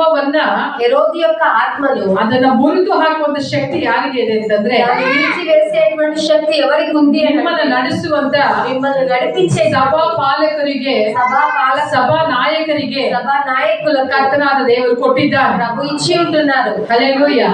ಆತ್ಮವನ್ನ హెరోదు యొక్క ఆత్మను ಅದನ್ನ ಮುರಿದು ಹಾಕುವಂತ ಶಕ್ತಿ ಯಾರಿಗೆ ಇದೆ ಅಂತಂದ್ರೆ విరిచివేసేటువంటి శక్తి ఎవరికి ఉంది? ನಿಮ್ಮನ್ನ ನಡೆಸುವಂತ మిమ్మల్ని నడిపించే ಸಭಾ ಪಾಲಕರಿಗೆ ಸಭಾ ನಾಯಕರಿಗೆ సభా నాయకులకు ಕರ್ತನಾದ ದೇವರು ಕೊಟ್ಟಿದ್ದಾರೆ. ప్రభు ఇచ్చి ఉంటున్నారు. ಹಲ್ಲೆಲೂಯಾ.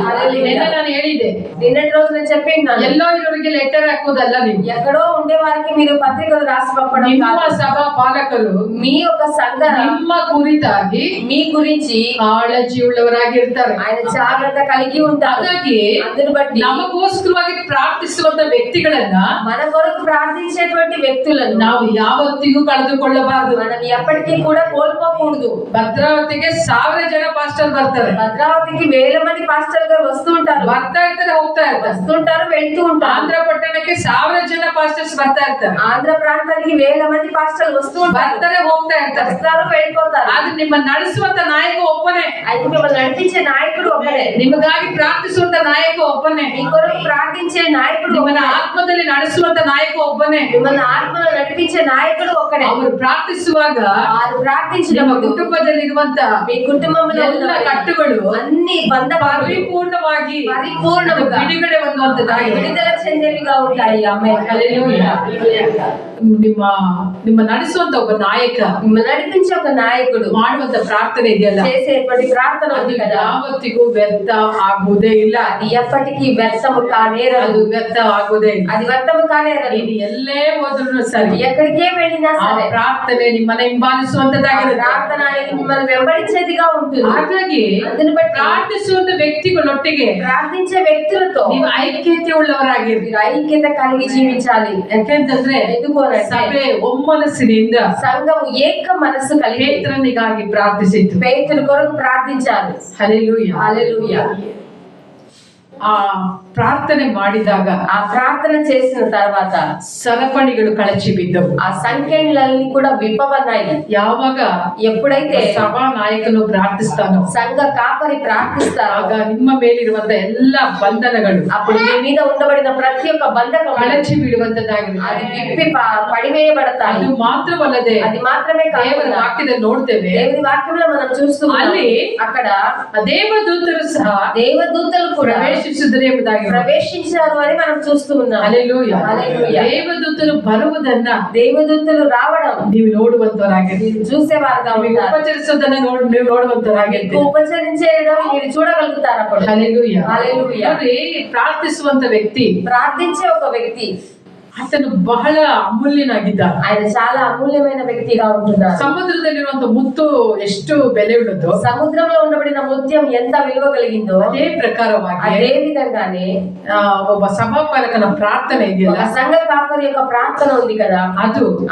నిన్న ನಾನು ಹೇಳಿದೆ, నిన్నటి రోజు నేను చెప్పిన్నాను, ಎಲ್ಲೋ ಇರೋರಿಗೆ ಲೆಟರ್ ಹಾಕೋದಲ್ಲ, ನೀವು ఎక్కడో ఉండే వారికి మీరు పత్రికలు రాసి పంపడం ನಿಮ್ಮ సభా ಪಾಲಕರು మీ యొక్క సంఘ ನಿಮ್ಮ ಕುರಿತಾಗಿ మీ గురించి ಕಾಳಜಿ ಉಳ್ಳವರಾಗಿರ್ತಾರೆ. ఆయన జాగ్రత్త కలిగి ఉంటారు. ಹಾಗಾಗಿ అందుని బట్టి ನಮಗೋಸ್ಕರವಾಗಿ ಪ್ರಾರ್ಥಿಸುವಂತ ವ್ಯಕ್ತಿಗಳನ್ನ మన కొరకు ప్రార్థించేటువంటి వ్యక్తులను ನಾವು ಯಾವತ್ತಿಗೂ ಕಳೆದುಕೊಳ್ಳಬಾರದು. మనం ఎప్పటికీ కూడా కోల్పోకూడదు. ಭದ್ರಾವತಿಗೆ 1000 ಜನ ಪಾಸ್ಟರ್ ಬರ್ತಾರೆ. భద్రావతికి 1000 మంది పాస్టర్ గారు వస్తూ ఉంటారు, ಬರ್ತಾ ಇರ್ತಾರೆ, ಹೋಗ್ತಾ ಇರ್ತಾರೆ, వస్తుంటారు, వెళ్తూ ఉంటారు. ಆಂಧ್ರ ಪಟ್ಟಣಕ್ಕೆ 1000 ಜನ ಪಾಸ್ಟರ್ಸ್ ಬರ್ತಾ ಇರ್ತಾರೆ. ఆంధ్ర ప్రాంతానికి 1000 మంది పాస్టర్లు వస్తూ ఉంటారు, ಬರ್ತಾರೆ, ಹೋಗ್ತಾ ಇರ್ತಾರೆ, వస్తారు, వెళ్ళిపోతారు. ಆದ್ರೆ ನಿಮ್ಮ ನಡೆಸುವಂತ ನಾಯಕ ಒಬ್ಬನೇ. అయితే మిమ్మల్ని నడిపించే నాయకుడు ఒక్కడే. ನಿಮಗಾಗಿ ಪ್ರಾರ್ಥಿಸುವಂತ ನಾಯಕ ಒಬ್ಬನೇ. మీ కొరకు ప్రార్థించే నాయకుడు ನಿಮ್ಮನ್ನ ಆತ್ಮದಲ್ಲಿ ನಡೆಸುವಂತ ನಾಯಕ ಒಬ್ಬನೇ. మిమ్మల్ని ఆత్మలో నడిపించే నాయకుడు ఒక్కడే. ಅವರು ಪ್ರಾರ್ಥಿಸುವಾಗ వారు ప్రార్థించిన ನಿಮ್ಮ ಕುಟುಂಬದಲ್ಲಿ ಇರುವಂತ మీ కుటుంబంలో ಎಲ್ಲ ಕಟ್ಟುಗಳು అన్ని ಪರಿಪೂರ್ಣವಾಗಿ పరిపూర్ణముగా ಬಿಡುಗಡೆ ಹೊಂದುವಂತದ್ದಾಗಿ విడుదల చెందేవిగా ఉంటాయి. ఆమేన్. హల్లెలూయా. ನಿಮ್ಮ ನಡೆಸುವಂತ ಒಬ್ಬ ನಾಯಕ, మిమ్మల్ని నడిపించే ఒక నాయకుడు ಮಾಡುವಂತ ಪ್ರಾರ್ಥನೆ ಇದೆಯಲ್ಲ, చేసేటువంటి ప్రార్థన ఉంది ಅದು కదా, ಯಾವತ್ತಿಗೂ ವ್ಯರ್ಥ ಆಗುವುದೇ ಇಲ್ಲ. అది ఎప్పటికీ వ్యర్థము కానేరదు. ಅದು ವ್ಯರ್ಥ ಆಗುವುದೇ ಇಲ್ಲ. అది వ్యర్థము కానేరదు. ನೀನು ಎಲ್ಲೇ ಹೋದ್ರು ಸರಿ, ఎక్కడికే వెళ్ళినా ಆ సరే ಪ್ರಾರ್ಥನೆ ನಿಮ್ಮನ್ನ ಹಿಂಬಾಲಿಸುವಂತದ್ದಾಗಿರುತ್ತೆ. ప్రార్థన అనేది మిమ్మల్ని వెంబడించేదిగా ఉంటుంది. ಹಾಗಾಗಿ అందుని బట్టి ಪ್ರಾರ್ಥಿಸುವಂತ ವ್ಯಕ್ತಿಗಳೊಟ್ಟಿಗೆ ప్రార్థించే వ్యక్తులతో ನೀವು ಐಕ್ಯತೆ ಉಳ್ಳವರಾಗಿರ್ತೀರಿ. మీరు ఐక్యత కలిగి జీవించాలి. ಯಾಕೆಂತಂದ್ರೆ ఎందుకు అంటే ಸಭೆ ಒಮ್ಮನಸ್ಸಿನಿಂದ సంఘము ఏక మనస్సు కలిగి ಪೇತ್ರನಿಗಾಗಿ ಪ್ರಾರ್ಥಿಸಿತು. పేతురు కొరకు ప్రార్థించారు. ಹಲ್ಲೆಲೂಯಾ. హల్లెలూయా. ಆ ಪ್ರಾರ್ಥನೆ ಮಾಡಿದಾಗ ఆ ప్రార్థన చేసిన తర్వాత ಸರಪಣಿಗಳು ಕಳಚಿ ಬಿದ್ದವು. ఆ సంఖ్యలన్నీ కూడా విప్పబడ్డాయి. ಯಾವಾಗ ఎప్పుడైతే ಸಭಾ ನಾಯಕನು ಪ್ರಾರ್ಥಿಸ್ತಾನೋ, సంఘ కాపరి ప్రార్థిస్తారో ಆಗ ನಿಮ್ಮ ಮೇಲಿರುವಂತ ಎಲ್ಲ ಬಂಧನಗಳು అప్పుడు మీ మీద ఉండబడిన ప్రతి ఒక్క బంధకం ಕಳಚಿ ಬಿಡುವಂತದ್ದಾಗಿರುತ್ತೆ. అది విప్పి పడివేయబడతాయి. ಅದು ಮಾತ್ರವಲ್ಲದೆ అది మాత్రమే ದೇವರ కాదు, ವಾಕ್ಯದಲ್ಲಿ ನೋಡ್ತೇವೆ, దేవుని వాక్యంలో మనం చూస్తూ ಅಲ್ಲಿ అక్కడ ದೇವದೂತರು ಸಹ దేవదూతలు కూడా ಪ್ರವೇಶಿಸಿದರೆ ಎಂಬುದಾಗಿ ప్రవేశించారు అని మనం చూస్తూ ఉన్నాం. ಹಲ್ಲೆಲೂಯಾ. హల్లెలూయా. ದೇವದೂತರು ಬರುವುದನ್ನ దేవదూతలు రావడం ನೀವು ನೋಡುವಂತವರಾಗಿರ್ತೀರಿ. మీరు చూసేవారుగా ನೀವು ఉంటారు. ಉಪಚರಿಸೋದನ್ನ ನೀವು ನೋಡುವಂತವರಾಗಿರ್ತೀರಿ. ఉపచరించేయడం మీరు చూడగలుగుతారు. అప్పుడు హల్లెలూయా. హల్లెలూయా. ನೋಡಿ, ಪ್ರಾರ್ಥಿಸುವಂತ ವ್ಯಕ್ತಿ, ప్రార్థించే ఒక వ్యక్తి ಆತನು ಬಹಳ ಅಮೂಲ್ಯನಾಗಿದ್ದ. ఆయన చాలా అమూల్యమైన వ్యక్తిగా ఉంటున్నారు. ಸಮುದ್ರದಲ್ಲಿರುವಂತ ಮುತ್ತು ಎಷ್ಟು ಬೆಲೆ ಉಳ್ಳದೋ, సముద్రంలో ఉండబడిన ముత్యం ఎంత విలువ కలిగిందో ಅದೇ ಪ್ರಕಾರವಾಗಿ అదే విధంగానే ಒಬ್ಬ ಸಭಾಪಾಲಕನ ಪ್ರಾರ್ಥನೆ ಇದೆಯಲ್ಲ, సంఘ కాపరి యొక్క ప్రార్థన ఉంది కదా,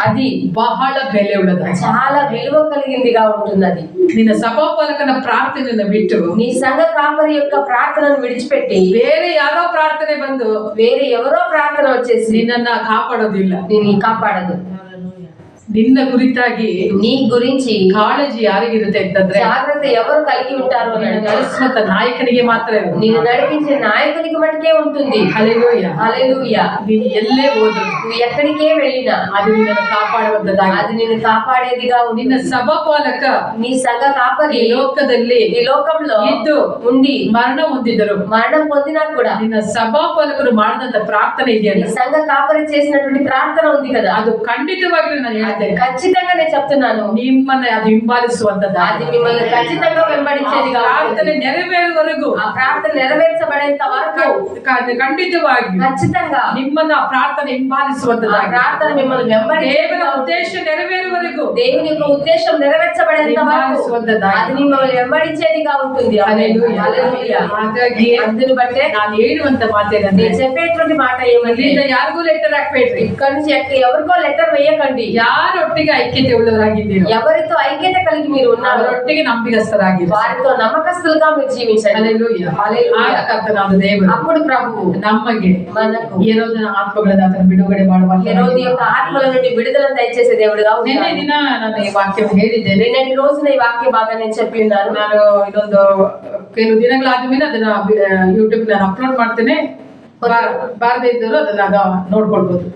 అది ಬಹಳ ಬೆಲೆ ಉಳ್ಳದ, చాలా విలువ కలిగిందిగా ఉంటున్నది. ನಿನ್ನ ಸಭಾಪಾಲಕನ ಪ್ರಾರ್ಥನೆಯನ್ನು ಬಿಟ್ಟು నీ సంఘ కాపరి యొక్క ప్రార్థనను విడిచిపెట్టి ಬೇರೆ ಯಾರೋ ಪ್ರಾರ್ಥನೆ ಬಂದು వేరే ఎవరో ప్రార్థన వచ్చేసి ನಿನ್ನನ್ನ ಕಾಪಾಡೋದಿಲ್ಲ, నిన్ను కాపాడదు. ನಿನ್ನ ಕುರಿತಾಗಿ నీ గురించి ಕಾಳಜಿ ಯಾರಿಗಿರುತ್ತೆ ಅಂತಂದ್ರೆ జాగ్రత్త ఎవరు కలిగి ఉంటారు అని ನಡೆಸುವಂತ ನಾಯಕನಿಗೆ ಮಾತ್ರ ಇರುತ್ತೆ. నిన్ను నడిపించే నాయకునికి మటుకే ఉంటుంది. హల్లెలూయా. హల్లెలూయా. ನೀನು ಎಲ್ಲೇ ಹೋದ್ರು నువ్వు ఎక్కడికే వెళ్ళినా ಅದು ನಿನ್ನನ್ನು ಕಾಪಾಡುವಂತದ್ದಾಗಿ, అది నిన్ను కాపాడేదిగా ఉంది. ನಿನ್ನ ಸಭಾಪಾಲಕ నీ సంఘ కాపరి ಈ ಲೋಕದಲ್ಲಿ ఈ లోకంలో ಇದ್ದು ఉండి ಮರಣ ಹೊಂದಿದರು. మరణం పొందినా కూడా ನಿನ್ನ ಸಭಾಪಾಲಕರು ಮಾಡಿದಂತ ಪ್ರಾರ್ಥನೆ నీ ಇದೆಯಲ್ಲ, సంఘ కాపరి చేసినటువంటి ప్రార్థన ఉంది కదా, ಅದು ಖಂಡಿತವಾಗಿ ನಾನು ಹೇಳ್ತೇನೆ, ఖచ్చితంగా నేను చెప్తున్నాను, ನಿಮ್ಮನ್ನ ಅದು ಹಿಂಬಾಲಿಸುವಂತದ್ದು. అది మిమ్మల్ని ఖచ్చితంగా వెంబడించేదిగా ಪ್ರಾರ್ಥನೆ ನೆರವೇರುವವರೆಗೂ, ఆ ప్రార్థన నెరవేర్చబడేంత వరకు ಖಂಡಿತವಾಗಿ ఖచ్చితంగా ನಿಮ್ಮನ್ನ ಆ ಪ್ರಾರ್ಥನೆ ఆ ಹಿಂಬಾಲಿಸುವಂತದ್ದಾಗಿ, ప్రార్థన మిమ్మల్ని ದೇವರ వెంబడించేదిగా ಉದ್ದೇಶ ನೆರವೇರುವವರೆಗೂ దేవుని యొక్క ఉద్దేశం నెరవేర్చబడేంత వరకు ಹಿಂಬಾಲಿಸುವಂತದ್ದಾಗಿ. అది మిమ్మల్ని వెంబడించేదిగా ఉంటుంది. హల్లెలూయా. హల్లెలూయా. ಹಾಗಾಗಿ అందుని బట్టే ನಾನು ಹೇಳುವಂತ ಮಾತೇನಂದ್ರೆ, నేను చెప్పేటువంటి మాట ఏమంటే, ಇಲ್ಲಿಂದ ಯಾರಿಗೂ ಲೆಟರ್ ಹಾಕ್ಬೇಡ್ರಿ. ఇక్కడ నుంచి ఎవరికో లెటర్ వేయకండి. ಯಾರೊಟ್ಟಿಗೆ ಐಕ್ಯತೆ ಉಳ್ಳವರಾಗಿದ್ದೀರೋ ఎవరితో ఐక్యత కలిగి మీరు ఉన్నారు ಅವರೊಟ್ಟಿಗೆ ನಂಬಿಗಸ್ತರಾಗಿದ್ದೀರಿ. వారితో నమ్మకస్తులుగా మీరు జీవించండి. హల్లెలూయా. హల్లెలూయా. ಆಗ ಕರ್ತನಾದ ದೇವರು అప్పుడు ప్రభువు ನಮಗೆ మనకు ಏರೋದನ ಆತ್ಮಗಳಿಂದ ಅದನ್ನು ಬಿಡುಗಡೆ ಮಾಡುವ హెరోదు యొక్క ఆత్మల నుండి విడుదల దయచేసే దేవుడుగా ನಿನ್ನೆ ఉన్నాడు. ದಿನ ನಾನು ಈ ವಾಕ್ಯ ಹೇಳಿದ್ದೇನೆ. నిన్నటి రోజున ఈ వాక్య భాగాన్ని నేను చెప్పి ఉన్నాను. ನಾನು ಇದೊಂದು ಕೆಲವು ದಿನಗಳಾದ್ಮೇಲೆ ಅದನ್ನ ಯೂಟ್ಯೂಬ್ ನಾನು ಅಪ್ಲೋಡ್ ಮಾಡ್ತೇನೆ. ಬಾರದೇ ಇದ್ದವರು ಅದನ್ನ ನೋಡ್ಕೊಳ್ಬಹುದು.